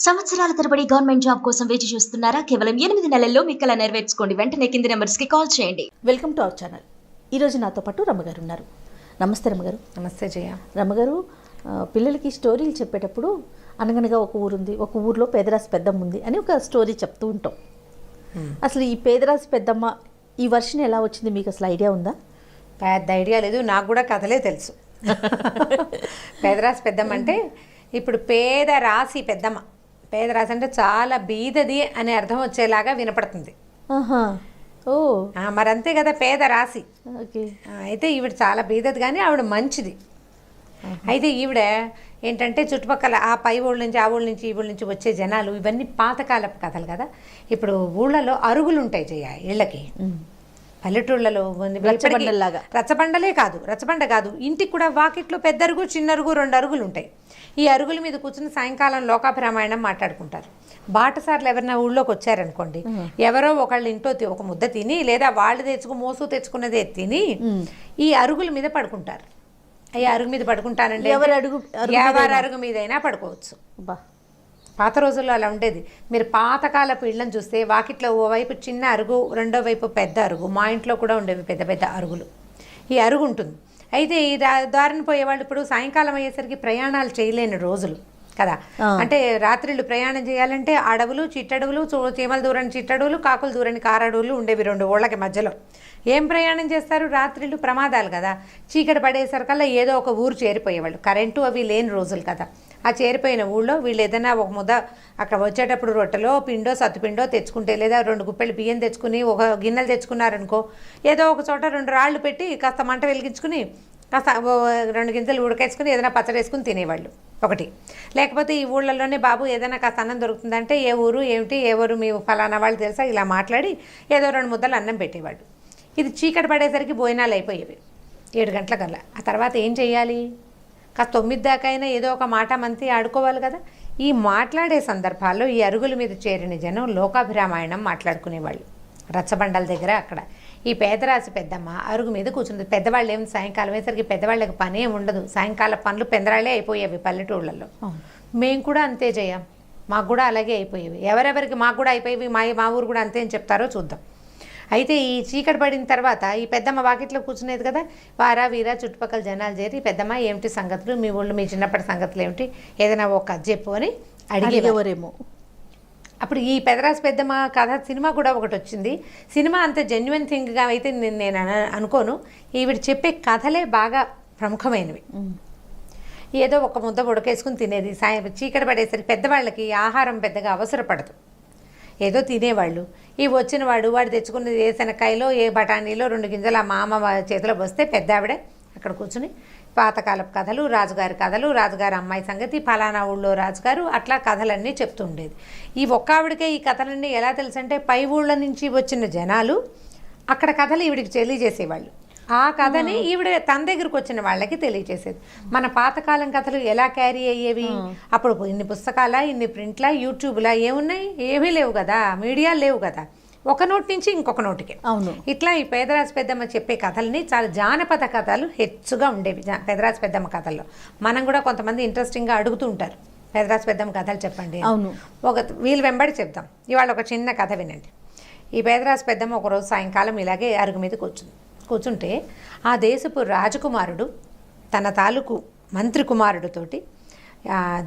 సంవత్సరాల తరబడి government job కోసం వేచి చూస్తున్నారా? కేవలం 8 నెలల్లో మీ కల నెరవేర్చుకోండి. వెంటనే కింది నెంబర్స్ కి కాల్ చేయండి. Welcome to our channel. ఈరోజు నాతో పాటు రమ్మగారు ఉన్నారు. నమస్తే రమ్మగారు. నమస్తే జయ. రమ్మగారు, పిల్లలకి స్టోరీలు చెప్పేటప్పుడు అనగనగా ఒక ఊరుంది, ఒక ఊర్లో పేదరాశి పెద్దమ్మ ఉంది అని ఒక స్టోరీ చెప్తూ ఉంటాం. అసలు ఈ పేదరాశి పెద్దమ్మ ఈ వర్షన్ ఎలా వచ్చింది, మీకు అసలు ఐడియా ఉందా? పెద్ద ఐడియా లేదు, నాకు కూడా కథలే తెలుసు. పేదరాశి పెద్దమ్మ అంటే ఇప్పుడు పేద రాశి పెద్దమ్మ. పేదరాశి అంటే చాలా బీదది అనే అర్థం వచ్చేలాగా వినపడుతుంది. ఓ మరి అంతే కదా, పేద రాశి. ఓకే. అయితే ఈవిడ చాలా బీదది, కానీ ఆవిడ మంచిది. అయితే ఈవిడ ఏంటంటే చుట్టుపక్కల ఆ పై ఊళ్ళ నుంచి, ఆ ఊళ్ళ నుంచి, ఈ ఊళ్ళ నుంచి వచ్చే జనాలు ఇవన్నీ పాతకాలపు కథలు కదా. ఇప్పుడు ఊళ్ళలో అరుగులు ఉంటాయి జయ ఇళ్ళకి. పల్లెటూళ్ళలో రచ్చబండలే కాదు, రచ్చబండ కాదు, ఇంటికి కూడా వాకిట్లో పెద్ద అరుగు, చిన్న అరుగు, 2 అరుగులు ఉంటాయి. ఈ అరుగుల మీద కూర్చుని సాయంకాలం లోకాభిరామాయణం మాట్లాడుకుంటారు. బాటసార్లు ఎవరైనా ఊళ్ళోకి వచ్చారనుకోండి, ఎవరో ఒకళ్ళు ఇంట్లో ఒక ముద్ద తిని, లేదా వాళ్ళు తెచ్చుకున్నదే తిని ఈ అరుగుల మీద పడుకుంటారు. ఈ అరుగు మీద పడుకుంటానండి, ఎవరి అరుగు మీద అయినా పడుకోవచ్చు. పాత రోజుల్లో అలా ఉండేది. మీరు పాతకాలపు ఇళ్ళని చూస్తే వాకిట్లో ఓవైపు చిన్న అరుగు, రెండో వైపు పెద్ద అరుగు. మా ఇంట్లో కూడా ఉండేవి పెద్ద పెద్ద అరుగులు. ఈ అరుగు ఉంటుంది. అయితే ఈ దారిని పోయేవాళ్ళు ఇప్పుడు సాయంకాలం అయ్యేసరికి ప్రయాణాలు చేయలేని రోజులు కదా. అంటే రాత్రిళ్ళు ప్రయాణం చేయాలంటే అడవులు, చిట్టడవులు, చీమల దూరని చిట్టడవులు, కాకులు దూరని కారడవులు ఉండేవి 2 ఊళ్ళకి మధ్యలో. ఏం ప్రయాణం చేస్తారు? రాత్రిళ్ళు ప్రమాదాలు కదా. చీకటి పడేసరికల్లా ఏదో ఒక ఊరు చేరిపోయేవాళ్ళు. కరెంటు అవి లేని రోజులు కదా. ఆ చేరిపోయిన ఊళ్ళో వీళ్ళు ఏదైనా ఒక ముద్ద అక్కడ వచ్చేటప్పుడు రొట్టెలో పిండో సత్తుపిండో తెచ్చుకుంటే, లేదా 2 గుప్పెళ్ళు బియ్యం తెచ్చుకుని, ఒక గిన్నెలు తెచ్చుకున్నారనుకో, ఏదో ఒక చోట 2 రాళ్ళు పెట్టి కాస్త మంట వెలిగించుకుని కాస్త 2 గింజలు ఉడకేసుకుని ఏదైనా పచ్చడి వేసుకుని తినేవాళ్ళు ఒకటి. లేకపోతే ఈ ఊళ్ళల్లోనే బాబు ఏదైనా కాస్త అన్నం దొరుకుతుందంటే, ఏ ఊరు ఏమిటి, ఎవరు మీ ఫలానా వాళ్ళు తెలుసా, ఇలా మాట్లాడి ఏదో 2 ముద్దలు అన్నం పెట్టేవాళ్ళు. ఇది చీకటి పడేసరికి భోజనాలు అయిపోయేవి 7 గంటలకల్లా. ఆ తర్వాత ఏం చెయ్యాలి? కాస్త 9 దాకా అయినా ఏదో ఒక మాట మంతి ఆడుకోవాలి కదా. ఈ మాట్లాడే సందర్భాల్లో ఈ అరుగుల మీద చేరిన జనం లోకాభిరామాయణం మాట్లాడుకునేవాళ్ళు రచ్చబండల దగ్గర. అక్కడ ఈ పేదరాశి పెద్దమ్మ అరుగు మీద కూర్చుంది. పెద్దవాళ్ళు ఏమి సాయంకాలం అయ్యేసరికి పెద్దవాళ్ళకి పని ఏమి ఉండదు. సాయంకాల పనులు పెందరాళ్ళే అయిపోయేవి పల్లెటూళ్ళల్లో. మేము కూడా అంతే చేయం, మాకు కూడా అలాగే అయిపోయేవి. ఎవరెవరికి మాకు కూడా అయిపోయేవి, మా ఊరు కూడా అంతే అని చెప్తారో చూద్దాం. అయితే ఈ చీకటి పడిన తర్వాత ఈ పెద్దమ్మ వాకిట్లో కూర్చునేది కదా. వారా వీరా చుట్టుపక్కల జనాలు చేరి, పెద్దమ్మ ఏమిటి సంగతులు, మీ ఊళ్ళో మీ చిన్నప్పటి సంగతులు ఏమిటి, ఏదైనా ఒక కథ చెప్పు అని అడిగేవారేమో. అప్పుడు ఈ పెదరాశి పెద్దమ్మ కథ సినిమా కూడా ఒకటి వచ్చింది. సినిమా అంత జెన్యున్ థింగ్గా అయితే నేను అనుకోను. ఈవిడ చెప్పే కథలే బాగా ప్రముఖమైనవి. ఏదో ఒక ముద్ద ఉడకేసుకుని తినేది. చీకటి పడేసరికి పెద్దవాళ్ళకి ఆహారం పెద్దగా అవసరపడదు, ఏదో తినేవాళ్ళు. ఈ వచ్చిన వాడు తెచ్చుకున్నది ఏ శనక్కాయలో, ఏ బఠానీలో 2 గింజలు ఆ మామ చేతిలో వస్తే పెద్ద ఆవిడ అక్కడ కూర్చుని పాతకాలపు కథలు, రాజుగారి కథలు, రాజుగారి అమ్మాయి సంగతి, ఫలానా ఊళ్ళో రాజుగారు, అట్లా కథలన్నీ చెప్తూ ఉండేది. ఈ ఒక్క ఆవిడకే ఈ కథలన్నీ ఎలా తెలుసు అంటే, పై ఊళ్ళ నుంచి వచ్చిన జనాలు అక్కడ కథలు ఈవిడికి తెలియజేసేవాళ్ళు. ఆ కథని ఈవిడ తన దగ్గరకు వచ్చిన వాళ్ళకి తెలియజేసేది. మన పాతకాలం కథలు ఎలా క్యారీ అయ్యేవి? అప్పుడు ఇన్ని పుస్తకాలా, ఇన్ని ప్రింట్లా, యూట్యూబ్లా ఏమున్నాయి? ఏమీ లేవు కదా, మీడియా లేవు కదా. ఒక నోటి నుంచి ఇంకొక నోటికి. అవును. ఇట్లా ఈ పేదరాశి పెద్దమ్మ చెప్పే కథల్ని చాలా జానపద కథలు హెచ్చుగా ఉండేవి పేదరాశి పెద్దమ్మ కథల్లో. మనం కూడా కొంతమంది ఇంట్రెస్టింగ్గా అడుగుతూ ఉంటారు, పేదరాశి పెద్దమ్మ కథలు చెప్పండి. అవును. వీళ్ళు వెంబడి చెప్తాం. ఇవాళ ఒక చిన్న కథ వినండి. ఈ పేదరాశి పెద్దమ్మ ఒకరోజు సాయంకాలం ఇలాగే అరుగు మీద కూర్చుంటే ఆ దేశపు రాజకుమారుడు తన తాలూకు మంత్రి కుమారుడితోటి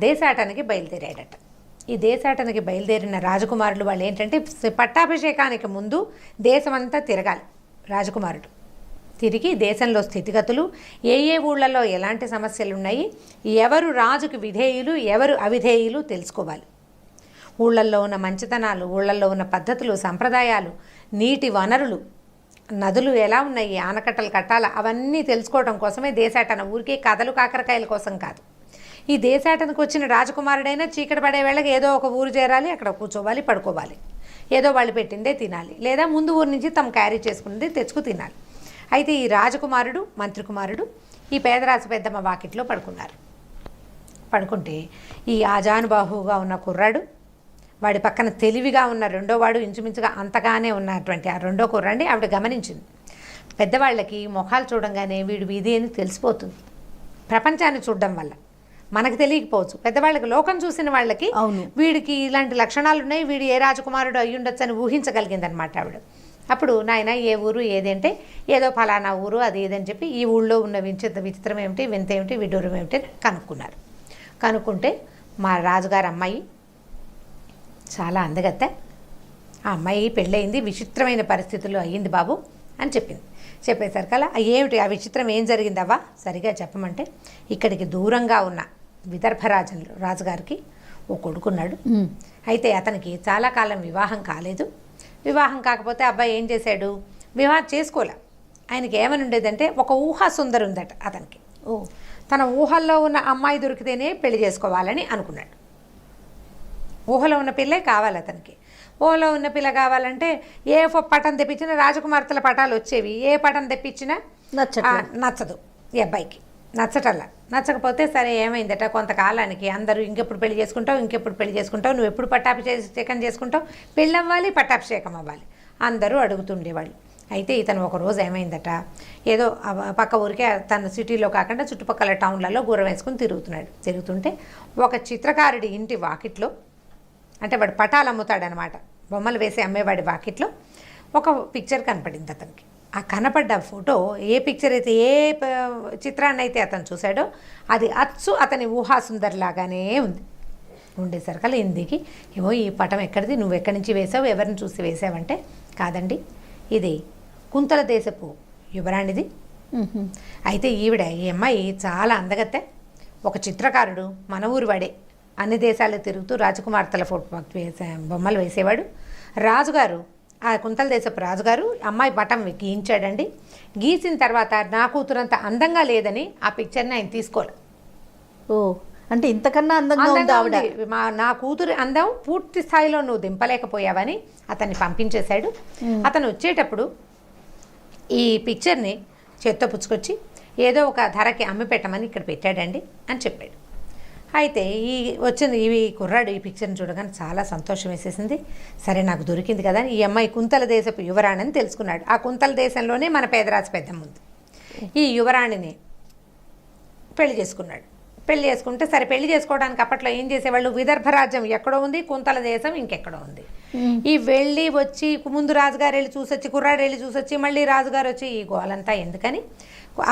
దేశాటనకి బయలుదేరాడట. ఈ దేశాటనకి బయలుదేరిన రాజకుమారులు వాళ్ళు ఏంటంటే, పట్టాభిషేకానికి ముందు దేశమంతా తిరగాలి రాజకుమారుడు. తిరిగి దేశంలో స్థితిగతులు, ఏ ఊళ్ళలో ఎలాంటి సమస్యలు ఉన్నాయి, ఎవరు రాజుకు విధేయులు, ఎవరు అవిధేయులు తెలుసుకోవాలి. ఊళ్ళల్లో ఉన్న మంచితనాలు, ఊళ్ళల్లో ఉన్న పద్ధతులు, సంప్రదాయాలు, నీటి వనరులు, నదులు ఎలా ఉన్నాయి, ఆనకట్టలు కట్టాలా, అవన్నీ తెలుసుకోవడం కోసమే దేశాటన. ఊరికే కథలు కాకరకాయల కోసం కాదు. ఈ దేశాటనకు వచ్చిన రాజకుమారుడైనా చీకటి పడే వేళకి ఏదో ఒక ఊరు చేరాలి, అక్కడ కూర్చోవాలి, పడుకోవాలి, ఏదో వాళ్ళు పెట్టిందే తినాలి, లేదా ముందు ఊరు నుంచి తమ క్యారీ చేసుకున్నది తెచ్చుకు తినాలి. అయితే ఈ రాజకుమారుడు, మంత్రి కుమారుడు ఈ పేదరాశి పెద్దమ్మ వాకిట్లో పడుకుంటే ఈ ఆజానుబాహువుగా ఉన్న కుర్రాడు, వాడి పక్కన తెలివిగా ఉన్న 2వ వాడు, ఇంచుమించుగా అంతగానే ఉన్నటువంటి ఆ 2వ కుర్రాడిని ఆవిడ గమనించింది. పెద్దవాళ్ళకి ముఖాలు చూడంగానే వీడు వీధి అని తెలిసిపోతుంది, ప్రపంచాన్ని చూడడం వల్ల. మనకు తెలియకపోవచ్చు, పెద్దవాళ్ళకి లోకం చూసిన వాళ్ళకి అవును. వీడికి ఇలాంటి లక్షణాలు ఉన్నాయి, వీడు ఏ రాజకుమారుడు అయ్యి ఉండొచ్చు అని ఊహించగలిగిందనమాట ఆవిడ. అప్పుడు నాయన ఏ ఊరు ఏదంటే ఏదో ఫలానా ఊరు అది ఏదని చెప్పి ఈ ఊళ్ళో ఉన్న విచిత్రం ఏమిటి, వింత ఏమిటి, విడ్డూరం ఏమిటి కనుక్కున్నారు. కనుక్కుంటే మా రాజుగారు అమ్మాయి చాలా అందగత్తె, ఆ అమ్మాయి పెళ్ళయింది, విచిత్రమైన పరిస్థితుల్లో అయ్యింది బాబు అని చెప్పింది. చెప్పేసరికల్లా ఏమిటి ఆ విచిత్రం ఏం జరిగిందవ్వా సరిగా చెప్పమంటే, ఇక్కడికి దూరంగా ఉన్న విదర్భరాజులు రాజుగారికి ఓ కొడుకున్నాడు. అయితే అతనికి చాలా కాలం వివాహం కాలేదు. వివాహం కాకపోతే అబ్బాయి ఏం చేశాడు, వివాహం చేసుకోలే. ఆయనకి ఏమని ఉండేదంటే ఒక ఊహా సుందరి ఉందట అతనికి. తన ఊహల్లో ఉన్న అమ్మాయి దొరికితేనే పెళ్లి చేసుకోవాలని అనుకున్నాడు. ఊహలో ఉన్న పిల్లే కావాలి అతనికి. ఊహలో ఉన్న పిల్ల కావాలంటే ఏ పటం తెప్పించినా రాజకుమార్తెల పటాలు వచ్చేవి, ఏ పటం తెప్పించినా నచ్చదు ఈ అబ్బాయికి, నచ్చటల్లా. నచ్చకపోతే సరే ఏమైందట, కొంతకాలానికి అందరూ ఇంకెప్పుడు పెళ్లి చేసుకుంటావు, నువ్వు ఎప్పుడు పట్టాభిషేకం చేసుకుంటావు, పెళ్ళి అవ్వాలి, పట్టాభిషేకం అవ్వాలి అందరూ అడుగుతుండేవాళ్ళు. అయితే ఇతను ఒక రోజు ఏమైందట, ఏదో పక్క ఊరికే తన సిటీలో కాకుండా చుట్టుపక్కల టౌన్లలో గుర్రం వేసుకుని తిరుగుతుంటే ఒక చిత్రకారుడి ఇంటి వాకిట్లో, అంటే వాడు పటాలు అమ్ముతాడనమాట, బొమ్మలు వేసి అమ్మేవాడి వాకిట్లో ఒక పిక్చర్ కనపడింది అతనికి. ఆ కనపడ్డ ఫోటో ఏ పిక్చర్ అయితే ఏ చిత్రాన్ని అయితే అతను చూశాడో అది అచ్చు అతని ఊహాసుందరిలాగానే ఉండేసరికల్లా ఇందుకి ఏమో ఈ పటం ఎక్కడిది, నువ్వు ఎక్కడి నుంచి వేసావు, ఎవరిని చూసి వేసావంటే, కాదండి ఇది కుంతల దేశపు యువరాణిది. అయితే ఈవిడ ఈ అమ్మాయి చాలా అందగత్తె, ఒక చిత్రకారుడు మన ఊరు వాడే, అన్ని దేశాలు తిరుగుతూ రాజకుమార్తెల ఫోటో బొమ్మలు వేసేవాడు. రాజుగారు, ఆ కుంతల దేశపు రాజుగారు అమ్మాయి పటం గీయించాడండి. గీసిన తర్వాత నా కూతురంత అందంగా లేదని ఆ పిక్చర్ని ఆయన తీసుకోలే. అంటే ఇంతకన్నా అందంగా ఉంది నా కూతురు అందం పూర్తి స్థాయిలో నువ్వు దింపలేకపోయావని అతన్ని పంపించేశాడు. అతను వచ్చేటప్పుడు ఈ పిక్చర్ని చేత్తో పుచ్చుకొచ్చి ఏదో ఒక ధరకి అమ్మి పెట్టమని ఇక్కడ పెట్టాడండి అని చెప్పాడు. అయితే ఈ కుర్రాడు ఈ పిక్చర్ని చూడగానే చాలా సంతోషం వేసేసింది. సరే నాకు దొరికింది కదా, ఈ అమ్మాయి కుంతల దేశపు యువరాణిని తెలుసుకున్నాడు. ఆ కుంతల దేశంలోనే మన పేదరాజు పెద్దమ్మ ఉంది. ఈ యువరాణిని పెళ్లి చేసుకున్నాడు. పెళ్లి చేసుకుంటే సరే, పెళ్లి చేసుకోవడానికి అప్పట్లో ఏం చేసేవాళ్ళు, విదర్భ రాజ్యం ఎక్కడో ఉంది, కుంతల దేశం ఇంకెక్కడో ఉంది. ఈ వెళ్ళి వచ్చి ముందు రాజుగారు వెళ్ళి చూసొచ్చి, కుర్రాడు వెళ్ళి చూసొచ్చి, మళ్ళీ రాజుగారు వచ్చి ఈ గోలంతా ఎందుకని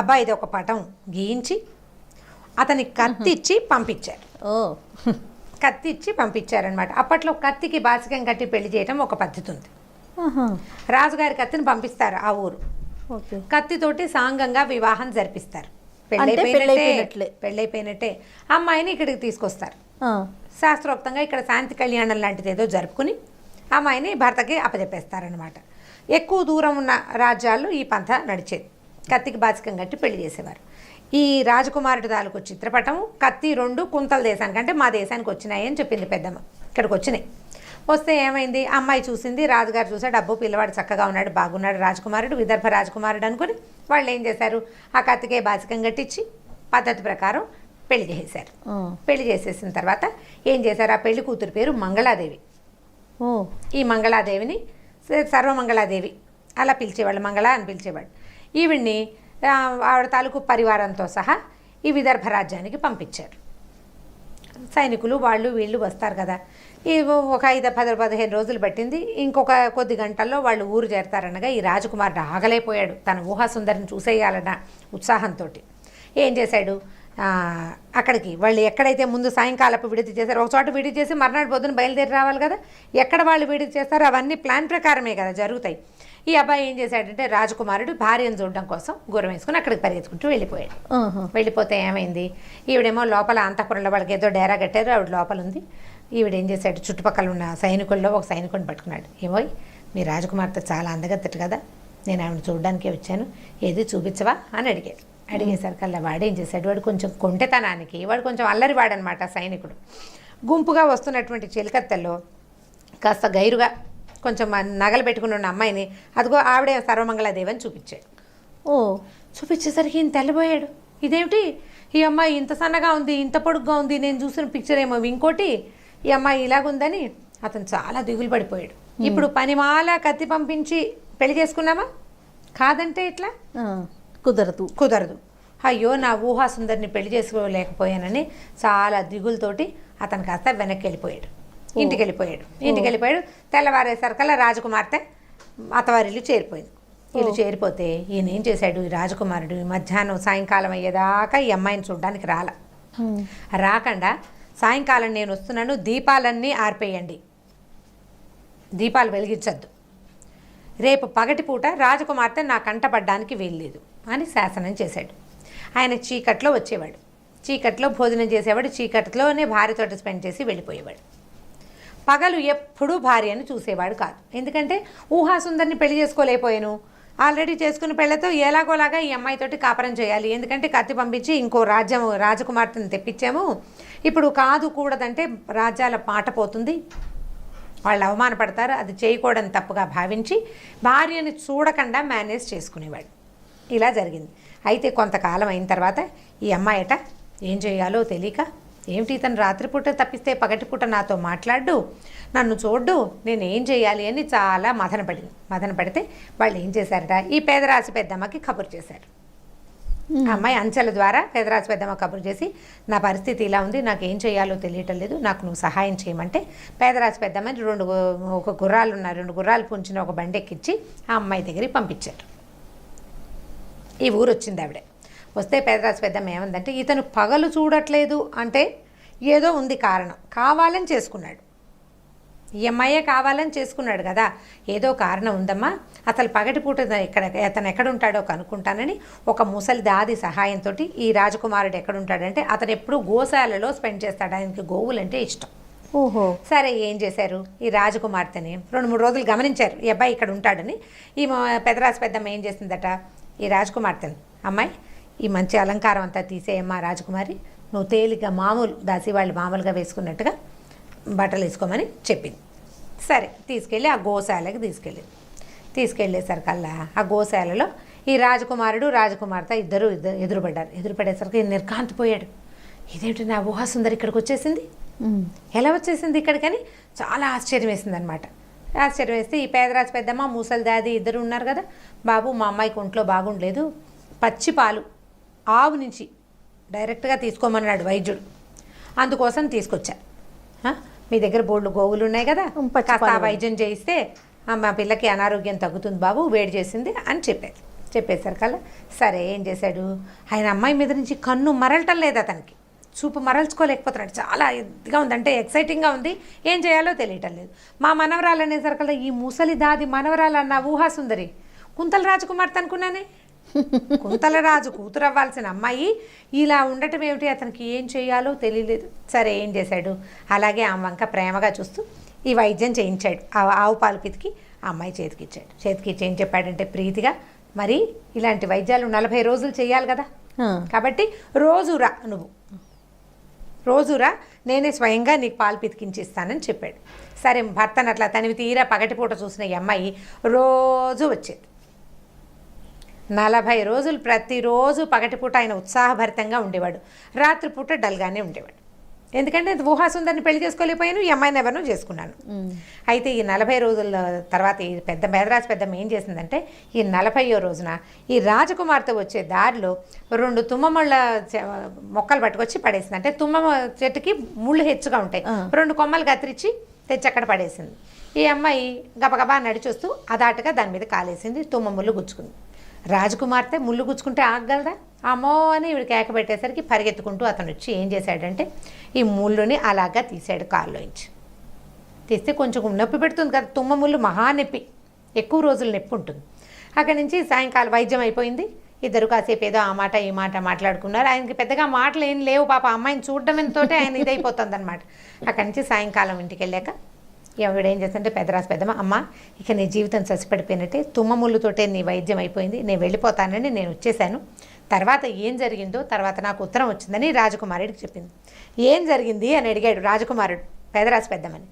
అబ్బాయిది ఒక పటం గీయించి అతని కత్తి ఇచ్చి పంపించారు. కత్తి ఇచ్చి పంపించారనమాట. అప్పట్లో కత్తికి బాసికం కట్టి పెళ్లి చేయడం ఒక పద్ధతి ఉంది. రాజుగారి కత్తిని పంపిస్తారు ఆ ఊరు, కత్తితోటి సాంగంగా వివాహం జరిపిస్తారు. పెళ్ళైపోయినట్టే అమ్మాయిని ఇక్కడికి తీసుకొస్తారు. శాస్త్రోక్తంగా ఇక్కడ శాంతి కళ్యాణం లాంటిది ఏదో జరుపుకుని అమ్మాయిని భర్తకి అప్పచెప్పేస్తారనమాట. ఎక్కువ దూరం ఉన్న రాజ్యాల్లో ఈ పంథ నడిచేది. కత్తికి బాసికం కట్టి పెళ్లి చేసేవారు. ఈ రాజకుమారుడి తాలూకు చిత్రపటము, కత్తి రెండు కుంతల దేశానికి, అంటే మా దేశానికి వచ్చినాయి అని చెప్పింది పెద్దమ్మ. ఇక్కడికి వచ్చినాయి. వస్తే ఏమైంది, అమ్మాయి చూసింది, రాజుగారు చూసాడు, అబ్బో పిల్లవాడు చక్కగా ఉన్నాడు, బాగున్నాడు, రాజకుమారుడు, విదర్భ రాజకుమారుడు అనుకుని వాళ్ళు ఏం చేశారు, ఆ కత్తికే బాసికం కట్టించి పద్ధతి ప్రకారం పెళ్లి చేసేశారు. పెళ్లి చేసేసిన తర్వాత ఏం చేశారు, ఆ పెళ్లి కూతురు పేరు మంగళాదేవి. ఈ మంగళాదేవిని సర్వమంగళాదేవి అలా పిలిచేవాళ్ళు, మంగళ అని పిలిచేవాళ్ళు. ఈవిడ్ని ఆవిడ తాలూకు పరివారంతో సహా ఈ విదర్భ రాజ్యానికి పంపించారు. సైనికులు వాళ్ళు వీళ్ళు వస్తారు కదా, ఈ ఒక 5-10-15 రోజులు పట్టింది. ఇంకొక కొద్ది గంటల్లో వాళ్ళు ఊరు చేరతారనగా ఈ రాజకుమారుడు ఆగలేకపోయాడు. తన ఊహాసుందరిని చూసేయాలన్న ఉత్సాహంతో ఏం చేశాడు, అక్కడికి వాళ్ళు ఎక్కడైతే ముందు సాయంకాలపు విడిది చేశారో ఒక చోట విడిది చేసి మర్నాడు పొద్దున బయలుదేరి రావాలి కదా, ఎక్కడ వాళ్ళు విడిది చేస్తారో అవన్నీ ప్లాన్ ప్రకారమే కదా జరుగుతాయి. ఈ అబ్బాయి ఏం చేశాడంటే, రాజకుమారుడు భార్యను చూడడం కోసం గుర్రం వేసుకుని అక్కడికి పరిగెత్తుకుంటూ వెళ్ళిపోయాడు. వెళ్ళిపోతే ఏమైంది, ఈవిడేమో లోపల అంతఃపురంలో వాళ్ళకి ఏదో డేరా కట్టారు, ఆవిడ లోపల ఉంది. ఈవిడేం చేశాడు, చుట్టుపక్కల ఉన్న సైనికుల్లో ఒక సైనికుడిని పట్టుకున్నాడు. ఏమో మీ రాజకుమార్తె చాలా అందగత్తెట కదా, నేను ఆవిడ చూడడానికే వచ్చాను, ఏది చూపించవా అని అడిగాడు. అడిగేసరికల్లా వాడు ఏం చేశాడు, వాడు కొంచెం కొంటెతనానికి, వాడు కొంచెం అల్లరివాడనమాట సైనికుడు. గుంపుగా వస్తున్నటువంటి చిలకత్తెల్లో కాస్త గైరుగా కొంచెం నగలు పెట్టుకుని ఉన్న అమ్మాయిని, అదిగో ఆవిడే సర్వమంగళాదేవి అని చూపించాడు. చూపించేసరికి ఈయన తెల్లబోయాడు. ఇదేమిటి, ఈ అమ్మాయి ఇంత సన్నగా ఉంది, ఇంత పొడుగ్గా ఉంది, నేను చూసిన పిక్చర్ ఏమో ఇంకోటి, ఈ అమ్మాయి ఇలాగుందని అతను చాలా దిగులు పడిపోయాడు. ఇప్పుడు పనిమాల కత్తి పంపించి పెళ్లి చేసుకున్నామా, కాదంటే ఇట్లా కుదరదు. అయ్యో నా ఊహా సుందరిని పెళ్లి చేసుకోలేకపోయానని చాలా దిగులతోటి అతను కాస్త వెనక్కి వెళ్ళిపోయాడు, ఇంటికి వెళ్ళిపోయాడు. తెల్లవారేసరికల్లా రాజకుమార్తె అత్తవారిల్లు చేరిపోయింది. ఇల్లు చేరిపోతే ఈయన ఏం చేశాడు, ఈ రాజకుమారుడు మధ్యాహ్నం సాయంకాలం అయ్యేదాకా ఈ అమ్మాయిని చూడడానికి రాకుండా సాయంకాలం నేను వస్తున్నాను, దీపాలన్నీ ఆర్పేయండి, దీపాలు వెలిగించద్దు, రేపు పగటిపూట రాజకుమార్తె నా కంటపడ్డానికి వీల్లేదు అని శాసనం చేశాడు. ఆయన చీకట్లో వచ్చేవాడు, చీకట్లో భోజనం చేసేవాడు, చీకట్లోనే భార్యతోటి స్పెండ్ చేసి వెళ్ళిపోయేవాడు. పగలు ఎప్పుడూ భార్యను చూసేవాడు కాదు. ఎందుకంటే ఊహాసుందరిని పెళ్లి చేసుకోలేకపోయాను, ఆల్రెడీ చేసుకున్న పెళ్లతో ఎలాగోలాగా ఈ అమ్మాయితోటి కాపురం చేయాలి, ఎందుకంటే కత్తి పంపించి ఇంకో రాజకుమార్తెను తెప్పించాము, ఇప్పుడు కాదు కూడదంటే రాజ్యాల పాట పోతుంది, వాళ్ళు అవమానపడతారు, అది చేయకూడని తప్పుగా భావించి భార్యని చూడకుండా మేనేజ్ చేసుకునేవాడు. ఇలా జరిగింది. అయితే కొంతకాలం అయిన తర్వాత ఈ అమ్మాయట ఏం చేయాలో తెలియక, ఏమిటి ఇతను రాత్రిపూట తప్పిస్తే పగటిపూట నాతో మాట్లాడు, నన్ను చూడ్డు, నేను ఏం చేయాలి అని చాలా మదన పడితే వాళ్ళు ఏం చేశారట, ఈ పేదరాశి పెద్దమ్మకి కబురు చేశారు. అమ్మాయి అంచెల ద్వారా పేదరాశి పెద్దమ్మ కబురు చేసి, నా పరిస్థితి ఇలా ఉంది, నాకు ఏం చేయాలో తెలియటం లేదు, నాకు నువ్వు సహాయం చేయమంటే పేదరాశి పెద్దమ్మని రెండు గుర్రాలు పుంచిన ఒక బండి ఎక్కించి ఆ అమ్మాయి దగ్గరికి పంపించారు. ఈ ఊరు వచ్చింది ఆవిడ. వస్తే పేదరాశి పెద్దమ్మ ఏమందంటే, ఇతను పగలు చూడట్లేదు అంటే ఏదో ఉంది కారణం, కావాలని చేసుకున్నాడు, ఈ అమ్మాయే కావాలని చేసుకున్నాడు కదా, ఏదో కారణం ఉందమ్మా, అసలు పగటిపూట అతను ఎక్కడుంటాడో కనుక్కుంటానని ఒక ముసలి దాది సహాయంతో ఈ రాజకుమారుడు ఎక్కడుంటాడంటే అతను ఎప్పుడూ గోశాలలో స్పెండ్ చేస్తాడు, ఆయనకి గోవులంటే ఇష్టం. ఓహో, సరే ఏం చేశారు, ఈ రాజకుమార్తెని 2-3 రోజులు గమనించారు, ఈ అబ్బాయి ఇక్కడ ఉంటాడని. ఈ పెదరాశి పెద్దమ్మ ఏం చేసిందట, ఈ రాజకుమార్తెని, అమ్మాయి ఈ మంచి అలంకారం అంతా తీసేయమ్మా రాజకుమారి, నువ్వు తేలిక మామూలు దాసి వాళ్ళు మామూలుగా వేసుకున్నట్టుగా బట్టలు వేసుకోమని చెప్పింది. సరే తీసుకెళ్ళి ఆ గోశాలకి తీసుకెళ్ళేసరికల్లా ఆ గోశాలలో ఈ రాజకుమారుడు రాజకుమార్తె ఇద్దరు ఎదురుపడేసరికి నిర్ఘాంతపోయాడు. ఇదేంటి నా ఊహాసుందరి ఇక్కడికి వచ్చేసింది, ఎలా వచ్చేసింది ఇక్కడికని చాలా ఆశ్చర్యం వేసింది అనమాట. ఆశ్చర్యం వేస్తే ఈ పేదరాజు పెద్దమ్మ ముసలి దాది ఇద్దరు ఉన్నారు కదా, బాబు మా అమ్మాయికి ఒంట్లో బాగుండలేదు, పచ్చి పాలు ఆవు నుంచి డైరెక్ట్గా తీసుకోమన్నాడు వైద్యుడు, అందుకోసం తీసుకొచ్చా, మీ దగ్గర బోళ్ళు గోవులు ఉన్నాయి కదా, కాస్త ఆ వైద్యం చేయిస్తే మా పిల్లకి అనారోగ్యం తగ్గుతుంది బాబు, వేడి చేసింది అని చెప్పేసరికల్లా సరే ఏం చేశాడు, ఆయన అమ్మాయి మీద నుంచి కన్ను మరలటం లేదు, అతనికి చూపు మరల్చుకోలేకపోతున్నాడు, చాలా ఇదిగా ఉంది, అంటే ఎక్సైటింగ్గా ఉంది, ఏం చేయాలో తెలియటం లేదు. మా మనవరాలు అనేసరికల్లా ఈ ముసలి దాది మనవరాలు అన్న ఊహాసుందరి కుంతల రాజకుమార్తె అనుకున్నానే, కుంతలరాజు కూతురు అవ్వాల్సిన అమ్మాయి ఇలా ఉండటం ఏమిటి, అతనికి ఏం చేయాలో తెలియలేదు. సరే ఏం చేశాడు, అలాగే ఆ వంక ప్రేమగా చూస్తూ ఈ వైద్యం చేయించాడు, ఆవు పాలు పితికి ఆ అమ్మాయి చేతికిచ్చి ఏం చెప్పాడంటే ప్రీతిగా, మరి ఇలాంటి వైద్యాలు 40 రోజులు చేయాలి కదా, కాబట్టి రోజురా నేనే స్వయంగా నీకు పాలు పితికించిస్తానని చెప్పాడు. సరే భర్తను అట్లా తనివి తీరా పగటిపూట చూసిన ఈ అమ్మాయి రోజు వచ్చేది. 40 రోజులు ప్రతిరోజు పగటిపూట ఆయన ఉత్సాహభరితంగా ఉండేవాడు, రాత్రిపూట డల్గానే ఉండేవాడు. ఎందుకంటే ఊహాసుందరిని పెళ్లి చేసుకోలేకపోయాను, ఈ అమ్మాయిని ఎవరినో చేసుకున్నాను. అయితే ఈ 40 రోజుల తర్వాత ఈ పేదరాశి పెద్దమ్మ ఏం చేసిందంటే, ఈ 40వ రోజున ఈ రాజకుమార్తె వచ్చే దారిలో 2 తుమ్మముళ్ళ మొక్కలు పట్టుకొచ్చి పడేసింది. అంటే తుమ్మ చెట్టుకి ముళ్ళు హెచ్చుగా ఉంటాయి, 2 కొమ్మలు కత్తిరించి తెచ్చి అక్కడ పడేసింది. ఈ అమ్మాయి గబగబా నడిచొస్తూ అదాటుగా దాని మీద కాలేసింది, తుమ్మ ముళ్ళు గుచ్చుకుంది. రాజకుమార్తె ముళ్ళు గుచ్చుకుంటే ఆగగలదా, అమ్మో అని ఇవిడ కేక పెట్టేసరికి పరిగెత్తుకుంటూ అతను వచ్చి ఏం చేశాడంటే ఈ ముళ్ళుని అలాగా తీసాడు కాళ్ళలోంచి. తీస్తే కొంచెం నొప్పి పెడుతుంది కదా, తుమ్మ ముళ్ళు మహా నొప్పి, ఎక్కువ రోజులు నొప్పి ఉంటుంది. అక్కడి నుంచి సాయంకాలం వైద్యం అయిపోయింది, ఇద్దరు కాసేపు ఏదో ఆ మాట ఈ మాట మాట్లాడుకున్నారు. ఆయనకి పెద్దగా మాటలు ఏం లేవు, పాప అమ్మాయిని చూడడంతో ఆయన ఇదైపోతుంది అనమాట. అక్కడి నుంచి సాయంకాలం ఇంటికి వెళ్ళాక ఎవడేం చేస్తుంటే పెదరాశి పెద్దమ్మ, అమ్మ ఇక నీ జీవితం ససిపడిపోయినట్టే, తుమ్మ ముళ్ళుతోటే నీ వైద్యం అయిపోయింది, నేను వెళ్ళిపోతానని నేను వచ్చేసాను, తర్వాత ఏం జరిగిందో తర్వాత నాకు ఉత్తరం వచ్చిందని రాజకుమారుడికి చెప్పింది. ఏం జరిగింది అని అడిగాడు రాజకుమారుడు పేదరాశి పెద్దమ్మని.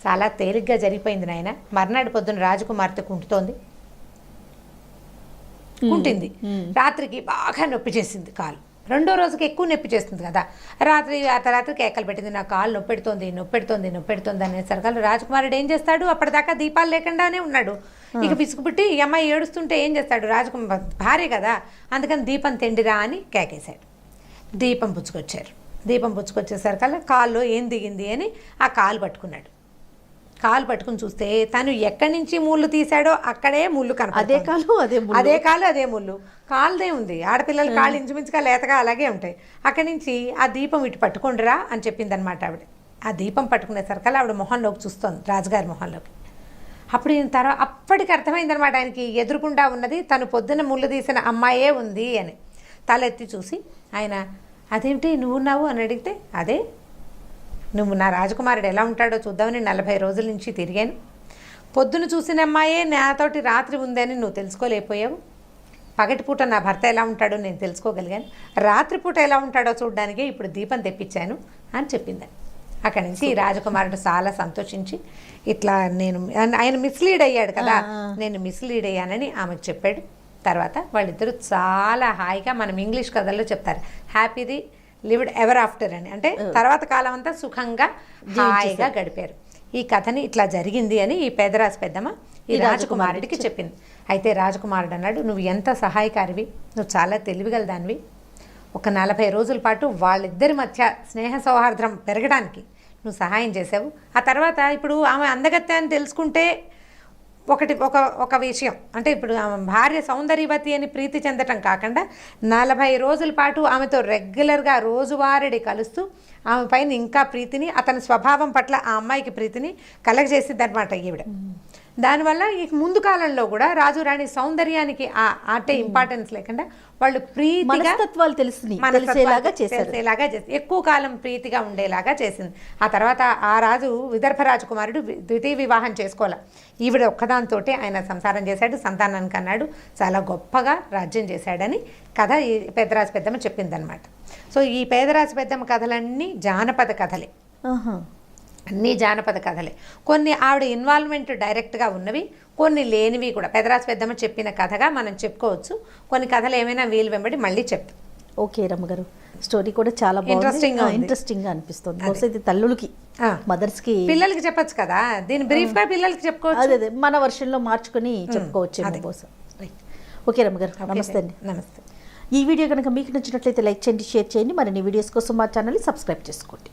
చాలా తేలిగ్గా జరిగిపోయింది నాయన, మర్నాడు పొద్దున రాజకుమార్తె కుంటింది, రాత్రికి బాగా నొప్పి చేసింది కాలు, రెండో రోజుకి ఎక్కువ నొప్పి చేస్తుంది కదా, రాత్రి అర్ధరాత్రి కేకలు పెట్టింది, నా కాలు నొప్పెడుతోంది అనేసరికి రాజకుమారుడు ఏం చేస్తాడు, అప్పటిదాకా దీపాలు లేకుండానే ఉన్నాడు. ఇక పిసుకుపుట్టి ఈ అమ్మాయి ఏడుస్తుంటే ఏం చేస్తాడు, భార్య కదా, అందుకని దీపం తెండిరా అని కేకేశాడు. దీపం పుచ్చుకొచ్చేసరికల్లా కాల్లో ఏం దిగింది అని ఆ కాలు పట్టుకున్నాడు. కాలు పట్టుకుని చూస్తే తను ఎక్కడి నుంచి ముళ్ళు తీశాడో అక్కడే ముళ్ళు అదే కాలు అదే ముళ్ళు. కాలుదే ఉంది, ఆడపిల్లల కాళ్ళు ఇంచుమించుగా లేతగా అలాగే ఉంటాయి. అక్కడి నుంచి ఆ దీపం ఇటు పట్టుకుండిరా అని చెప్పింది అనమాట ఆవిడ. ఆ దీపం పట్టుకునేసరికల్లా ఆవిడ మొహంలోకి చూస్తోంది, రాజుగారి మొహంలోకి. అప్పుడు అప్పటికి అర్థమైందనమాట ఆయనకి, ఎదురుకుండా ఉన్నది తను పొద్దున్న ముళ్ళు తీసిన అమ్మాయే ఉంది అని. తలెత్తి చూసి ఆయన, అదేమిటి నువ్వున్నావు అని అడిగితే, అదే నువ్వు నా రాజకుమారుడు ఎలా ఉంటాడో చూద్దామని 40 రోజుల నుంచి తిరిగాను. పొద్దున చూసిన అమ్మాయే నాతోటి రాత్రి ఉందని నువ్వు తెలుసుకోలేకపోయావు. పగటిపూట నా భర్త ఎలా ఉంటాడో నేను తెలుసుకోగలిగాను, రాత్రిపూట ఎలా ఉంటాడో చూడడానికే ఇప్పుడు దీపం తెప్పించాను అని చెప్పింది. అక్కడి నుంచి ఈ రాజకుమారుడు చాలా సంతోషించి, ఇట్లా ఆయన మిస్లీడ్ అయ్యాడు కదా, నేను మిస్లీడ్ అయ్యానని ఆమెకు చెప్పాడు. తర్వాత వాళ్ళిద్దరూ చాలా హాయిగా, మనం ఇంగ్లీష్ కథల్లో చెప్తారు హ్యాపీది లివ్డ్ ఎవర్ ఆఫ్టర్ అని, అంటే తర్వాత కాలం అంతా సుఖంగా హాయిగా గడిపారు. ఈ కథని ఇట్లా జరిగింది అని ఈ పేదరాశి పెద్దమ్మ ఈ రాజకుమారుడికి చెప్పింది. అయితే రాజకుమారుడు అన్నాడు, నువ్వు ఎంత సహాయకారివి, నువ్వు చాలా తెలివిగలదానివి. ఒక 40 రోజుల పాటు వాళ్ళిద్దరి మధ్య స్నేహ సౌహార్ద్రం పెరగడానికి నువ్వు సహాయం చేసావు. ఆ తర్వాత ఇప్పుడు ఆమె అందగత్తె అని తెలుసుకుంటే ఒక విషయం, అంటే ఇప్పుడు ఆమె భార్య సౌందర్యవతి అని ప్రీతి చెందటం కాకుండా 40 రోజుల పాటు ఆమెతో రెగ్యులర్గా రోజువారీ కలుస్తూ ఆమె పైన ఇంకా ప్రీతిని, అతని స్వభావం పట్ల ఆ అమ్మాయికి ప్రీతిని కలగజేసింది అనమాట ఈవిడ. దానివల్ల ఈ ముందు కాలంలో కూడా రాజు రాణి సౌందర్యానికి అంటే ఇంపార్టెన్స్ లేకుండా వాళ్ళు ప్రీతిగా తెలిసేలాగా చేసి ఎక్కువ కాలం ప్రీతిగా ఉండేలాగా చేసింది. ఆ తర్వాత ఆ రాజు విదర్భ రాజకుమారుడు ద్వితీయ వివాహం చేసుకోవాలి, ఈవిడ ఒక్కదాంతో ఆయన సంసారం చేశాడు, సంతానానికి అన్నాడు, చాలా గొప్పగా రాజ్యం చేశాడని కథ ఈ పేదరాశి పెద్దమ్మ చెప్పిందనమాట. సో ఈ పేదరాశి పెద్దమ్మ కథలన్నీ జానపద కథలే, అన్నీ జానపద కథలే. కొన్ని ఆవిడ ఇన్వాల్వ్మెంట్ డైరెక్ట్గా ఉన్నవి, కొన్ని లేనివి కూడా పెదరాశి పెద్దమ్మ చెప్పిన కథగా మనం చెప్పుకోవచ్చు. కొన్ని కథలు ఏమైనా వీలు వెంబడి మళ్ళీ చెప్తాం. ఓకే రమ్మగారు, స్టోరీ కూడా చాలా ఇంట్రెస్టింగ్గా అనిపిస్తుంది. బహుశా ఇది తల్లులకి, మదర్స్కి, పిల్లలకి చెప్పచ్చు కదా, దీని బ్రీఫ్గా పిల్లలకి చెప్పుకోవచ్చు. అదే మన వర్షన్లో మార్చుకొని చెప్పుకోవచ్చు బహుశా. ఓకే రమ్మగారు, నమస్తే అండి. నమస్తే. ఈ వీడియో కనుక మీకు నచ్చినట్లయితే లైక్ చేయండి, షేర్ చేయండి. మరిన్ని వీడియోస్ కోసం మా ఛానల్ని సబ్స్క్రైబ్ చేసుకోండి.